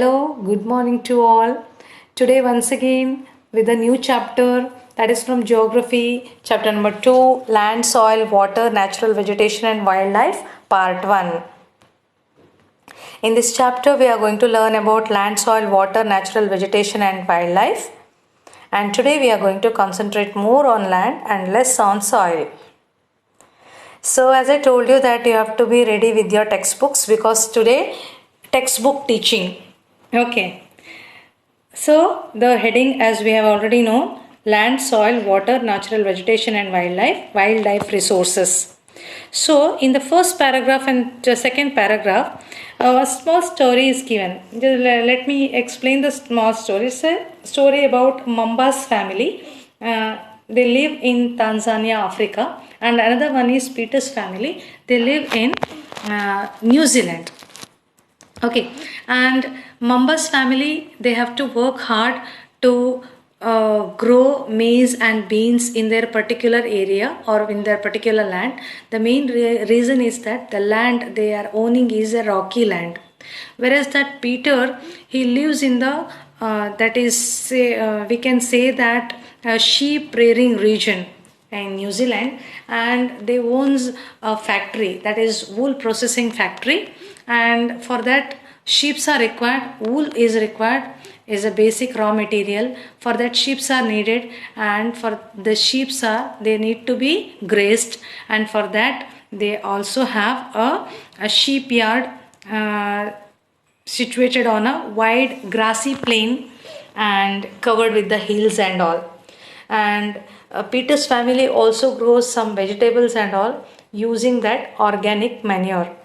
Hello, good morning to all. Today, once again, with a new chapter that is from Geography, chapter number 2 Land, Soil, Water, Natural Vegetation, and Wildlife, part 1. In this chapter, we are going to learn about land, soil, water, natural vegetation, and wildlife. And today, we are going to concentrate more on land and less on soil. So, as I told you, that you have to be ready with your textbooks because today, textbook teaching. Okay. So, the heading, as we have already known, land, soil, water, natural vegetation, and wildlife resources. So, in the first paragraph and the second paragraph, a small story is given. Let me explain the small story. It's a story about Mamba's family. They live in Tanzania, Africa, and another one is Peter's family. They live in New Zealand. Okay, and Mamba's family, they have to work hard to grow maize and beans in their particular area or in their particular land. The main reason is that the land they are owning is a rocky land, whereas that Peter, he lives in the that is we can say that sheep rearing region in New Zealand, and they owns a factory, that is wool processing factory, and for that sheeps are required, wool is required, is a basic raw material. For that sheeps are needed, and for the sheeps are, they need to be grazed, and for that they also have a sheep yard situated on a wide grassy plain and covered with the hills and all. And Peter's family also grows some vegetables and all using that organic manure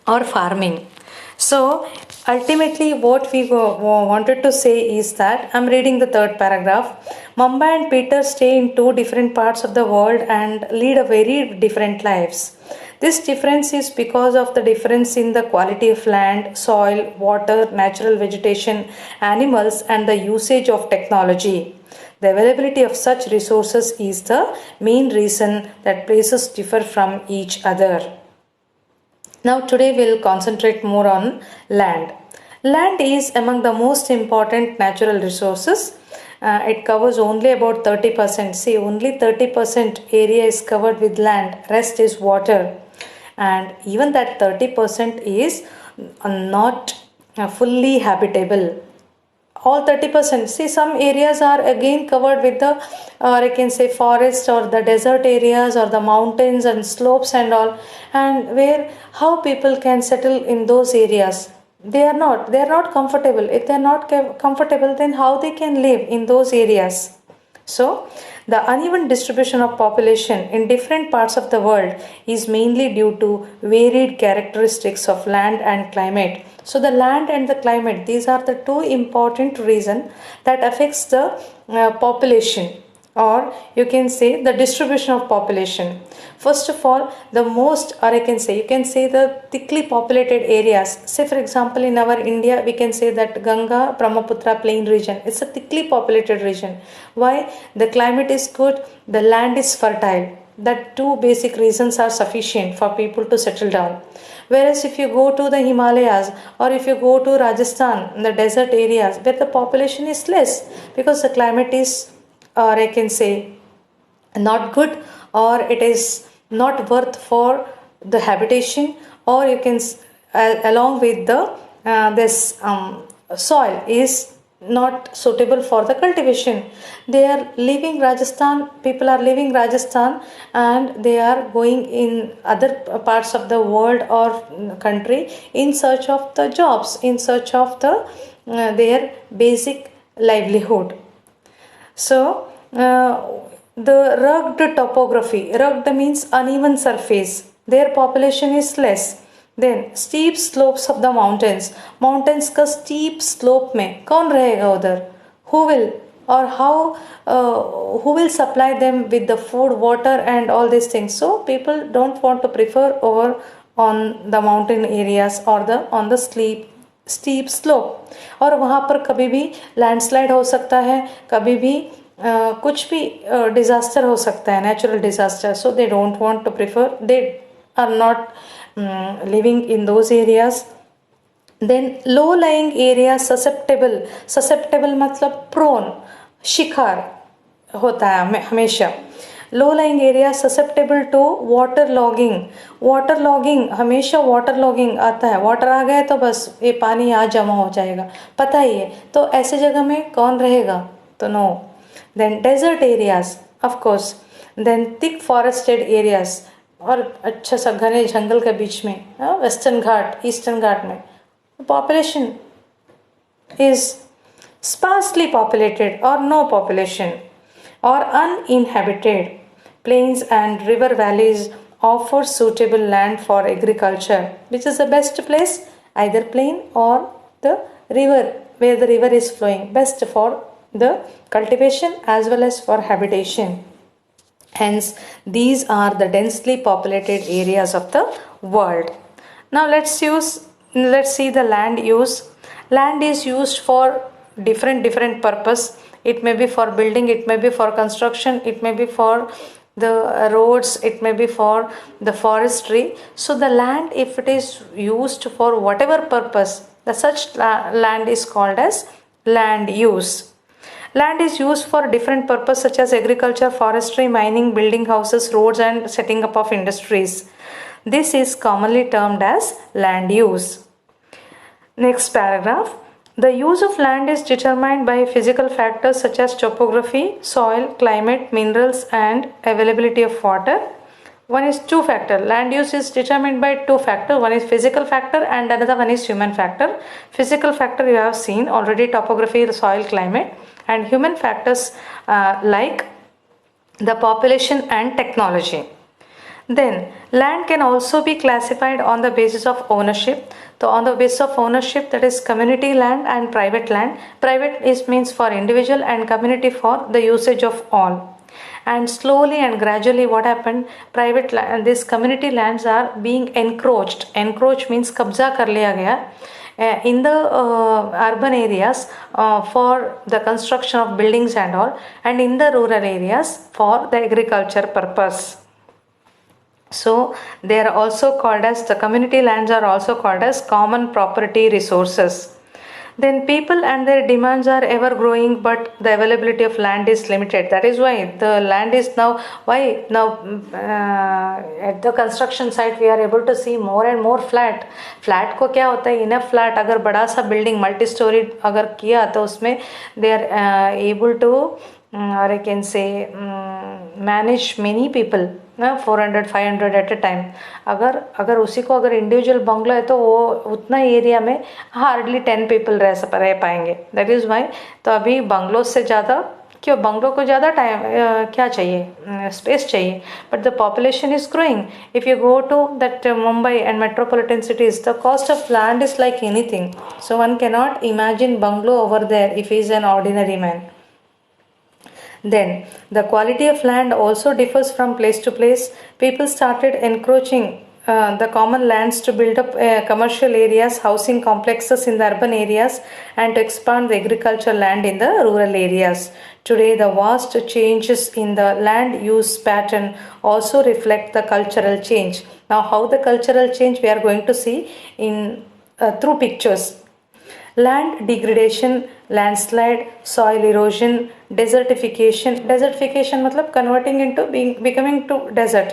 or farming. So ultimately what we wanted to say is that, I'm reading the third paragraph, Mamba and Peter stay in two different parts of the world and lead a very different lives. This difference is because of the difference in the quality of land, soil, water, natural vegetation, animals, and the usage of technology. The availability of such resources is the main reason that places differ from each other. Now today we'll concentrate more on land. Land is among the most important natural resources. It covers only about 30%. See, only 30% area is covered with land, rest is water. And even that 30% is not fully habitable. All 30%. See, some areas are again covered with the I can say forest or the desert areas or the mountains and slopes and all, and where how people can settle in those areas. They are not comfortable. If they are not comfortable, then how they can live in those areas? So, the uneven distribution of population in different parts of the world is mainly due to varied characteristics of land and climate. So, the land and the climate, these are the two important reasons that affects the population, or you can say the distribution of population. First of all, the most, or I can say, you can say the thickly populated areas. Say for example, in our India, we can say that Ganga Brahmaputra plain region. It's a thickly populated region. Why? The climate is good, the land is fertile. That two basic reasons are sufficient for people to settle down. Whereas if you go to the Himalayas or if you go to Rajasthan, the desert areas where the population is less because the climate is, or I can say, not good, or it is not worth for the habitation, or you can along with the this soil is not suitable for the cultivation. They are leaving Rajasthan, people are leaving Rajasthan and they are going in other parts of the world or country in search of the jobs, in search of the their basic livelihood. So the rugged topography, rugged means uneven surface, their population is less. Then steep slopes of the mountains, mountains का steep slope में कौन रहेगा उधर? Who will, or how who will supply them with the food, water and all these things? So people don't want to prefer over on the mountain areas or the on the steep slope. और वहाँ पर कभी भी landslide हो सकता है, कभी भी कुछ भी डिजास्टर हो सकता है, natural disaster. So they don't want to prefer, they are not living in those areas. Then low lying area susceptible मतलब prone, शिकार होता है हमेशा. Low lying area susceptible to water logging हमेशा वाटर लॉगिंग आता है. वाटर आ गया तो बस ये पानी यहाँ जमा हो जाएगा, पता ही है. तो ऐसे जगह में कौन रहेगा? तो no. Then desert areas of course. Then thick forested areas, और अच्छा सा घने जंगल के बीच में, वेस्टर्न घाट ईस्टर्न घाट में population is sparsely populated or no population or uninhabited. Plains and river valleys offer suitable land for agriculture. Which is the best place? Either plain or the river, where the river is flowing, best for the cultivation as well as for habitation. Hence, these are the densely populated areas of the world. Now let's see the land use. Land is used for different purpose. It may be for building, it may be for construction, it may be for the roads, it may be for the forestry. So the land, if it is used for whatever purpose, the such land is called as land use. Land is used for different purpose such as agriculture, forestry, mining, building houses, roads and setting up of industries. This is commonly termed as land use. Next paragraph. The use of land is determined by physical factors such as topography, soil, climate, minerals and availability of water. One is two factor. Land use is determined by two factors. One is physical factor and another one is human factor. Physical factor you have seen already, topography, the soil, climate, and human factors like the population and technology. Then land can also be classified on the basis of ownership. So on the basis of ownership, that is community land and private land. Private means for individual and community for the usage of all. And slowly and gradually what happened, private land, these community lands are being encroached. Encroach means kabza kar liya gaya in the urban areas for the construction of buildings and all, and in the rural areas for the agriculture purpose. So they are also called as, the community lands are also called as common property resources. Then people and their demands are ever growing, but the availability of land is limited. That is why the land is now, at the construction site we are able to see more and more flat. Flat को क्या होता है, enough flat अगर बड़ा सा building multi-story अगर किया तो उसमें they are able to or I can say manage many people, 400 500 at a time. अगर उसी को अगर इंडिविजुअल बंगला है तो वो उतना एरिया में हार्डली 10 पीपल रह पाएंगे. That is why. तो अभी बंगलों से ज़्यादा क्यों, बंगलों को ज़्यादा टाइम क्या चाहिए, स्पेस चाहिए, but the population is growing. If you go to that Mumbai and metropolitan cities, the cost of land is like anything. So one can not imagine bungalow over there if he is an ordinary man. Then the quality of land also differs from place to place. People started encroaching the common lands to build up commercial areas, housing complexes in the urban areas, and to expand the agricultural land in the rural areas. Today, the vast changes in the land use pattern also reflect the cultural change. Now, how the cultural change we are going to see in through pictures. Land degradation, landslide, soil erosion, desertification. Desertification मतलब converting into becoming to desert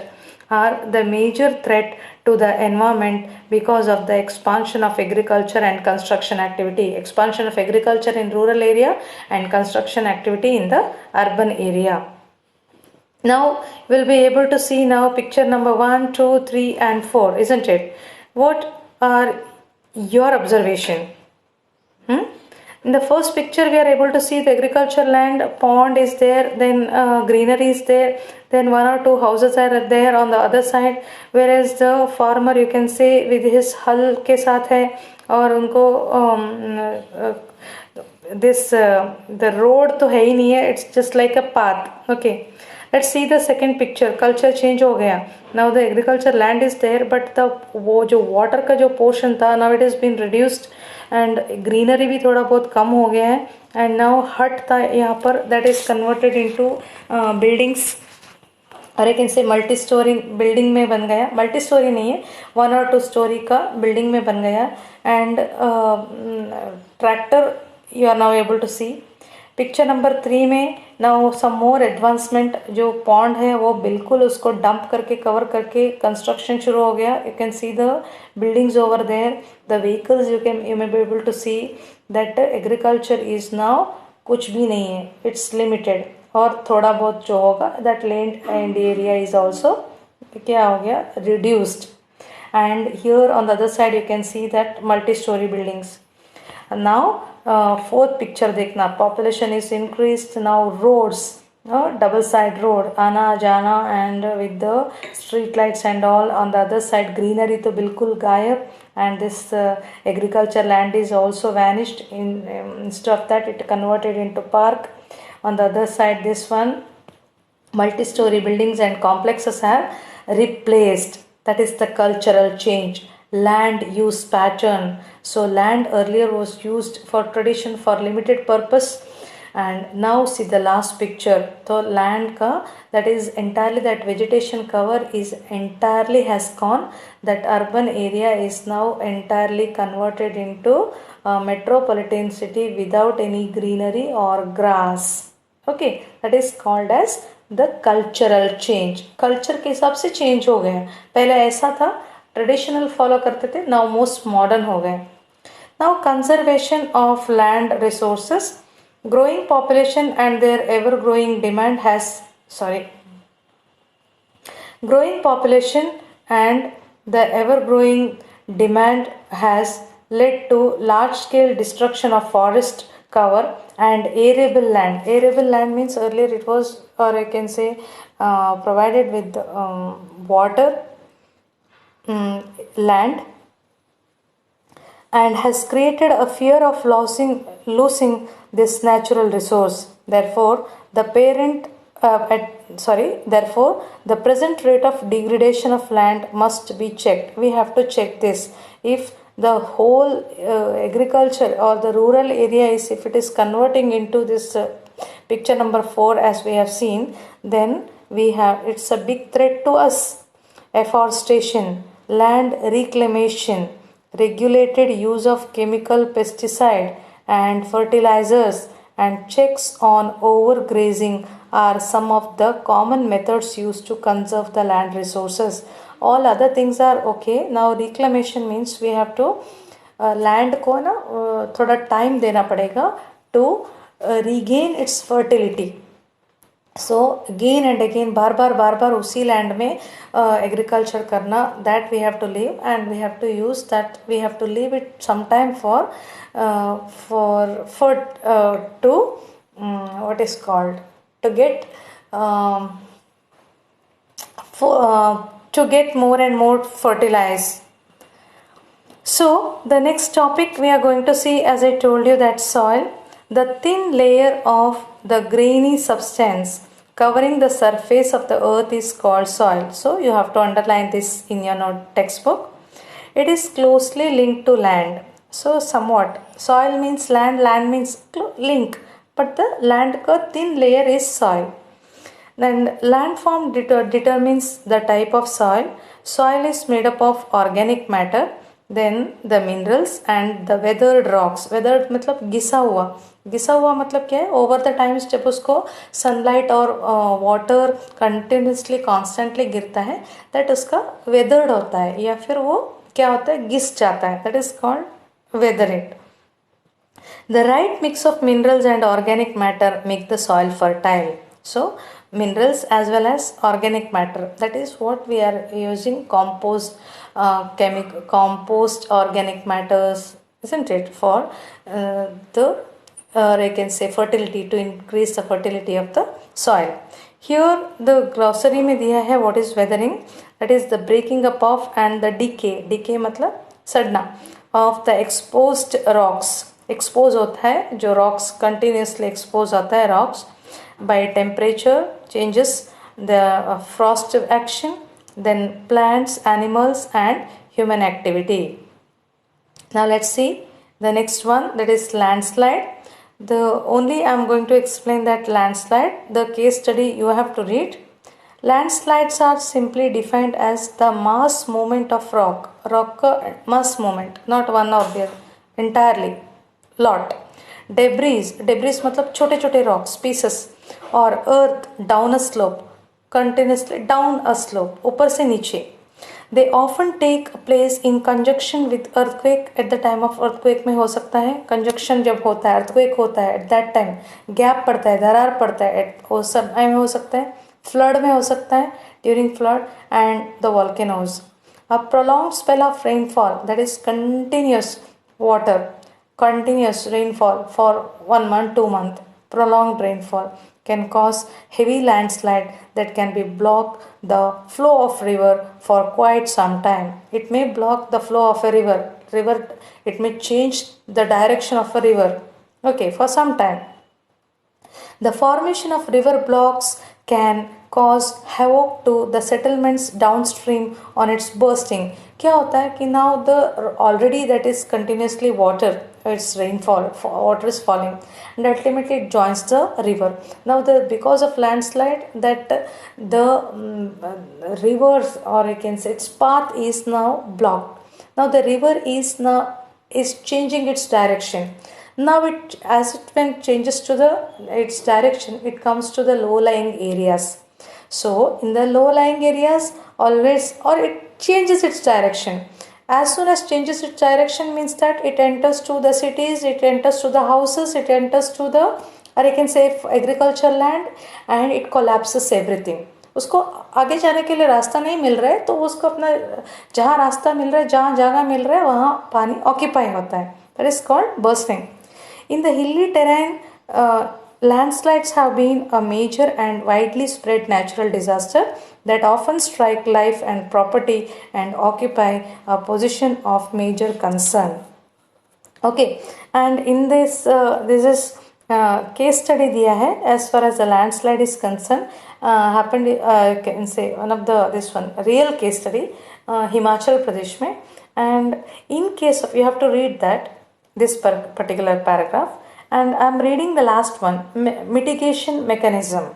are the major threat to the environment because of the expansion of agriculture and construction activity. Expansion of agriculture in rural area and construction activity in the urban area. Now we'll be able to see now picture number 1, 2, 3 and 4, isn't it? What are your observation? In the first picture we are able to see the agriculture land, pond is there, then greenery is there, then 1 or 2 houses are there on the other side, whereas the farmer you can say with his hull के साथ है और उनको the road तो है ही नहीं है, it's just like a path. Okay, let's see the second picture. Culture change हो गया. Now the agriculture land is there, but the वो जो water का जो portion था, now it has been reduced and greenery भी थोड़ा बहुत कम हो गया है. And now hut था यहाँ पर, that is converted into buildings. और आई कैन से मल्टी स्टोरी बिल्डिंग में बन गया, मल्टी स्टोरी नहीं है, 1 or 2 स्टोरी का बिल्डिंग में बन गया. And tractor you are now able to see. Picture number 3 में नाउ सम मोर एडवांसमेंट, जो पॉन्ड है वो बिल्कुल उसको डंप करके कवर करके कंस्ट्रक्शन शुरू हो गया. You can see the buildings over there, the vehicles, you may be able to see that agriculture is now कुछ भी नहीं है, इट्स लिमिटेड. और थोड़ा बहुत जो होगा that land and area is also क्या हो गया, reduced. And here on the other side you can see that multi storey buildings. Now fourth picture देखना, population is increased. Now roads, double side road, आना जाना and with the street lights and all. On the other side greenery तो बिल्कुल गायब, and this agriculture land is also vanished. Instead of that it converted into park. On the other side this one, multi-story buildings and complexes have replaced. That is the cultural change. Land use pattern, so land earlier was used for tradition, for limited purpose, and now see the last picture. So land ka, that is entirely, that vegetation cover is entirely has gone. That urban area is now entirely converted into a metropolitan city without any greenery or grass. Okay, that is called as the cultural change. culture के हिसाब से change हो गए. पहले ऐसा था, traditional follow करते थे, now most modern हो गए. Now conservation of land resources. Growing population and their ever growing demand has, growing population and the ever growing demand has led to large scale destruction of forest cover and arable land. Arable land means earlier it was, or I can say, provided with water, land, and has created a fear of losing this natural resource. Therefore, therefore, the present rate of degradation of land must be checked. We have to check this. If the whole agriculture or the rural area is, if it is converting into this picture number 4 as we have seen, then we have, it's a big threat to us. Afforestation, land reclamation, regulated use of chemical pesticide and fertilizers, and checks on overgrazing are some of the common methods used to conserve the land resources. All other things are okay. Now reclamation means we have to land को ना थोड़ा time देना पड़ेगा to regain its fertility. So again and again बार बार उसी land में agriculture करना, that we have to leave and we have to use that, we have to leave it some time for to what is called to get to get more and more fertilized. So the next topic we are going to see, as I told you, that soil, the thin layer of the grainy substance covering the surface of the earth is called soil. So you have to underline this in your textbook. It is closely linked to land. So somewhat, soil means land, land means link, but the land ka thin layer is soil. Then landform determines the type of soil. Soil is made up of organic matter, then the minerals and the weathered rocks. weathered मतलब घिसा हुआ मतलब क्या है, over the times जब उसको sunlight और water continuously constantly गिरता है, दैट उसका वेदर्ड होता है, या फिर वो क्या होता है, घिस जाता है, that is called weathering. The right mix of minerals and organic matter make the soil fertile. So minerals as well as organic matter, that is what we are using, compost, compost, organic matters, isn't it, for the I can say fertility, to increase the fertility of the soil. Here the glossary में दिया है what is weathering, that is the breaking up of and the decay मतलब सड़ना of the exposed rocks. expose होता है जो rocks continuously expose होता है rocks by temperature changes, the frost action, then plants, animals and human activity. Now let's see the next one, that is landslide. The only I am going to explain that landslide, the case study you have to read. Landslides are simply defined as the mass movement of rock mass movement, not one or the other, entirely, lot. Debris मतलब छोटे छोटे rocks, pieces, और earth down a slope, continuously down a slope, ऊपर से नीचे. They often take place in conjunction with earthquake. At the time of earthquake में हो सकता है, conjunction जब होता है, earthquake होता है, at that time gap पड़ता है, दरार पड़ता है, वो सब में हो सकता है, flood में हो सकता है, during flood, and the volcanoes. A prolonged spell of rainfall, that is continuous water, continuous rainfall for 1 month, 2 months, prolonged rainfall can cause heavy landslide that can be block the flow of river for quite some time. It may block the flow of a river, it may change the direction of a river, okay, for some time. The formation of river blocks can cause havoc to the settlements downstream on its bursting. क्या होता है कि now the already that is continuously water, it's rainfall, water is falling, and ultimately it joins the river. Now because of landslide that the rivers, or I can say its path is now blocked. Now the river is changing its direction. Now as it when changes to its direction, it comes to the low lying areas. So in the low lying areas always, or it changes its direction. As soon as changes its direction means that it enters to the cities, it enters to the houses, it enters to the, or I can say agriculture land, and it collapses everything. उसको आगे जाने के लिए रास्ता नहीं मिल रहा है, तो उसको अपना जहाँ रास्ता मिल रहा है, जहाँ जगह मिल रहा है, वहाँ पानी ऑक्यूपाई होता है. That is called bursting. In the hilly terrain, landslides have been a major and widely spread natural disaster that often strike life and property and occupy a position of major concern. Okay, and in this is case study दिया है as far as the landslide is concerned. Happened, I can say one of this one real case study, Himachal Pradesh में. And in case of, you have to read that this particular paragraph, and I am reading the last one, mitigation mechanism.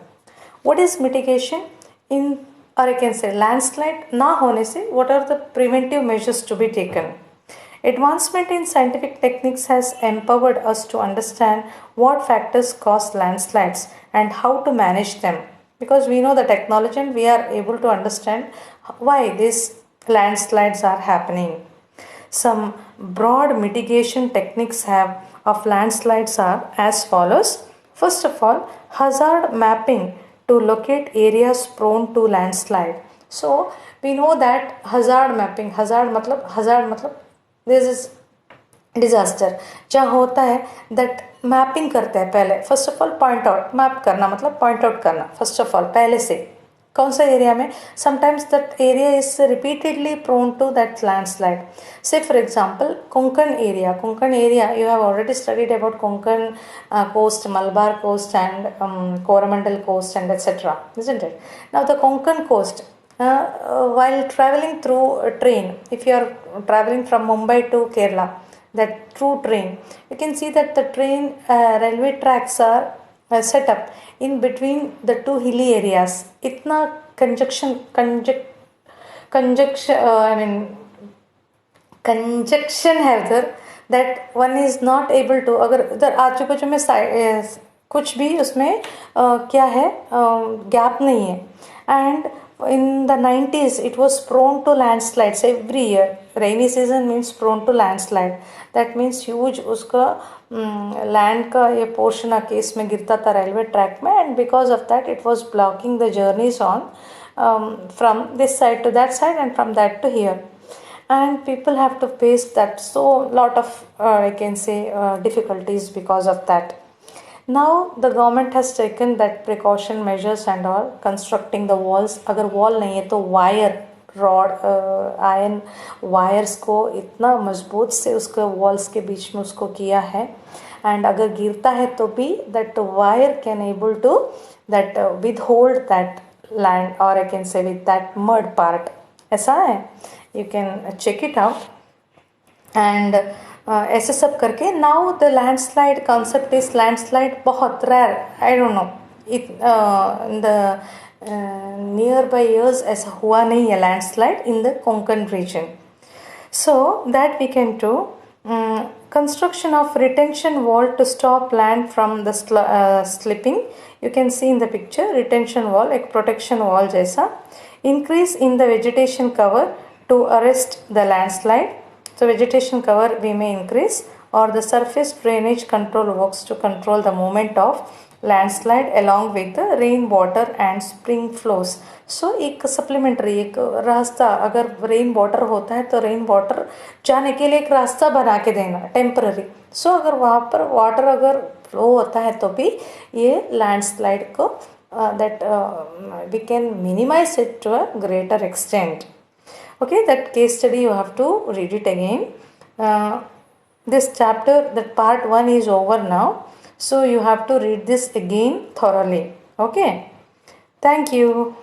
What is mitigation? In, or I can say landslide ना होने से what are the preventive measures to be taken? Advancement in scientific techniques has empowered us to understand what factors cause landslides and how to manage them. Because we know the technology and we are able to understand why these landslides are happening. Some broad mitigation techniques of landslides are as follows. First of all, hazard mapping to locate areas prone to landslide. So we know that hazard mapping, hazard मतलब this is disaster जहाँ होता है that mapping करते हैं पहले. First of all point out, map करना मतलब point out करना. फर्स्ट ऑफ ऑल पहले से कौन सा एरिया में, sometimes that area is repeatedly prone to that landslide. Say for example Konkan area you have already studied about Konkan coast, Malabar coast and Coromandel coast and etcetera, isn't it? Now the Konkan coast, while traveling through a train, if you are traveling from Mumbai to Kerala, that through train, you can see that the train railway tracks are set up in between the two hilly areas. इतना conjunction है उधर that one is not able to, अगर उधर आजू बाजू में कुछ भी उसमें क्या है, गैप नहीं है. And in the 90s it was prone to landslides every year. Rainy season means prone to landslide. That means huge उसका लैंड का ये पोर्शन केस में गिरता था रेलवे ट्रैक में, and because of that it was blocking the journeys on from this side to that side and from that to here, and people have to face that so lot of I can say difficulties because of that. Now the government has taken that precaution measures and all, constructing the walls. अगर wall नहीं है तो wire rod iron wires को इतना मजबूत से उसके walls के बीच में उसको किया है, एंड अगर गिरता है तो भी that wire can able to that with hold that land, और I can say with that mud part. ऐसा है, you can check it out. And ऐसे सब करके now the landslide concept is landslide बहुत rare, I don't know the nearby years as Huanai, a landslide in the Konkan region. So that we can do. Construction of retention wall to stop land from the slipping. You can see in the picture retention wall, like protection wall jaisa. Increase in the vegetation cover to arrest the landslide. So vegetation cover we may increase, or the surface drainage control works to control the movement of landslide along with the rain water and spring flows. So एक supplementary एक रास्ता, अगर rain water होता है तो rain water जाने के लिए एक रास्ता बना के देना टेम्पररी. सो अगर वहाँ पर वाटर अगर फ्लो होता है तो भी ये लैंडस्लाइड को that we can minimize it to a greater extent. Okay, that case study you have to read it again. This chapter, that part 1 is over now, so you have to read this again thoroughly. Okay, thank you.